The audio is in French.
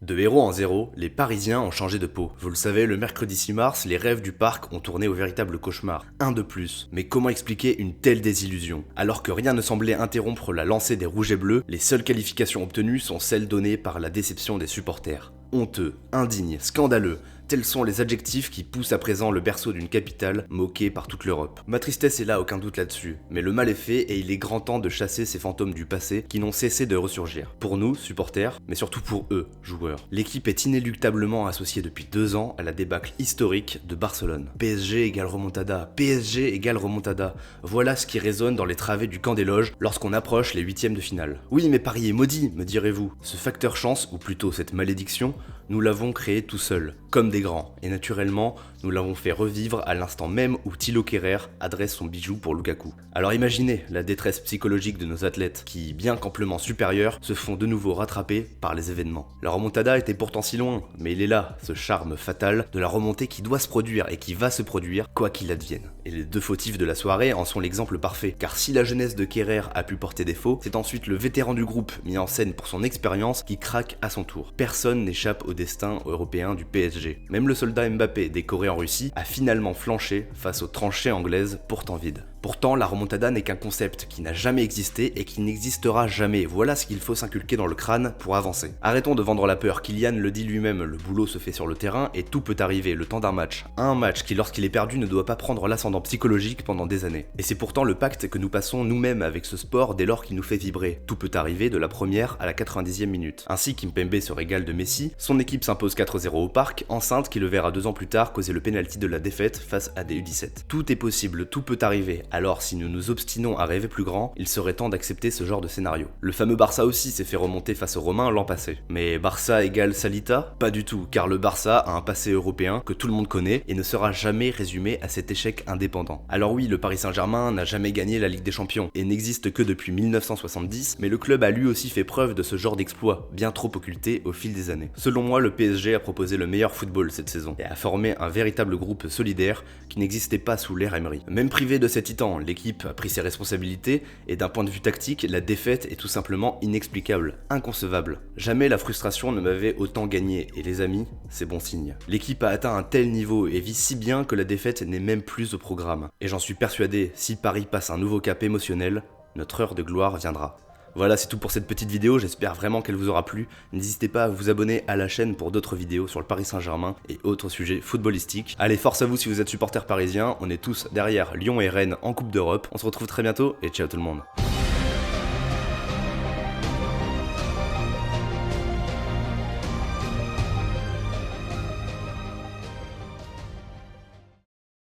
De héros en zéro, les Parisiens ont changé de peau. Vous le savez, le mercredi 6 mars, les rêves du parc ont tourné au véritable cauchemar. Un de plus. Mais comment expliquer une telle désillusion? Alors que rien ne semblait interrompre la lancée des rouges et bleus, les seules qualifications obtenues sont celles données par la déception des supporters. Honteux, indigne, scandaleux, tels sont les adjectifs qui poussent à présent le berceau d'une capitale moquée par toute l'Europe. Ma tristesse est là, aucun doute là-dessus, mais le mal est fait et il est grand temps de chasser ces fantômes du passé qui n'ont cessé de ressurgir. Pour nous, supporters, mais surtout pour eux, joueurs. L'équipe est inéluctablement associée depuis 2 ans à la débâcle historique de Barcelone. PSG égale remontada, PSG égale remontada. Voilà ce qui résonne dans les travées du camp des loges lorsqu'on approche les 8e de finale. Oui, mais Paris est maudit, me direz-vous. Ce facteur chance, ou plutôt cette malédiction, nous l'avons créé tout seul, comme des grands, et naturellement, nous l'avons fait revivre à l'instant même où Thilo Kehrer adresse son bijou pour Lukaku. Alors imaginez la détresse psychologique de nos athlètes, qui, bien qu'amplement supérieurs, se font de nouveau rattraper par les événements. La remontada était pourtant si loin, mais il est là, ce charme fatal de la remontée qui doit se produire et qui va se produire, quoi qu'il advienne. Et les deux fautifs de la soirée en sont l'exemple parfait, car si la jeunesse de Kehrer a pu porter défaut, c'est ensuite le vétéran du groupe, mis en scène pour son expérience, qui craque à son tour. Personne n'échappe au destin européen du PSG. Même le soldat Mbappé, décoré en Russie, a finalement flanché face aux tranchées anglaises pourtant vides. Pourtant, la remontada n'est qu'un concept qui n'a jamais existé et qui n'existera jamais. Voilà ce qu'il faut s'inculquer dans le crâne pour avancer. Arrêtons de vendre la peur. Kylian le dit lui-même, le boulot se fait sur le terrain et tout peut arriver le temps d'un match. Un match qui, lorsqu'il est perdu, ne doit pas prendre l'ascendant psychologique pendant des années. Et c'est pourtant le pacte que nous passons nous-mêmes avec ce sport dès lors qu'il nous fait vibrer. Tout peut arriver de la première à la 90e minute. Ainsi, Kimpembe se régale de Messi, son équipe s'impose 4-0 au parc, enceinte qui le verra 2 ans plus tard causer le pénalty de la défaite face à des U17. Tout est possible, tout peut arriver. Alors si nous nous obstinons à rêver plus grand, il serait temps d'accepter ce genre de scénario. Le fameux Barça aussi s'est fait remonter face aux Romains l'an passé. Mais Barça égale Salita? Pas du tout, car le Barça a un passé européen que tout le monde connaît et ne sera jamais résumé à cet échec indépendant. Alors oui, le Paris Saint-Germain n'a jamais gagné la Ligue des Champions et n'existe que depuis 1970, mais le club a lui aussi fait preuve de ce genre d'exploit, bien trop occulté au fil des années. Selon moi, le PSG a proposé le meilleur football cette saison et a formé un véritable groupe solidaire qui n'existait pas sous l'ère Emery. Même privé de ses titans, l'équipe a pris ses responsabilités et d'un point de vue tactique, la défaite est tout simplement inexplicable, inconcevable. Jamais la frustration ne m'avait autant gagné et les amis, c'est bon signe. L'équipe a atteint un tel niveau et vit si bien que la défaite n'est même plus au programme. Et j'en suis persuadé, si Paris passe un nouveau cap émotionnel, notre heure de gloire viendra. Voilà, c'est tout pour cette petite vidéo, j'espère vraiment qu'elle vous aura plu. N'hésitez pas à vous abonner à la chaîne pour d'autres vidéos sur le Paris Saint-Germain et autres sujets footballistiques. Allez, force à vous si vous êtes supporter parisien, on est tous derrière Lyon et Rennes en Coupe d'Europe. On se retrouve très bientôt et ciao tout le monde.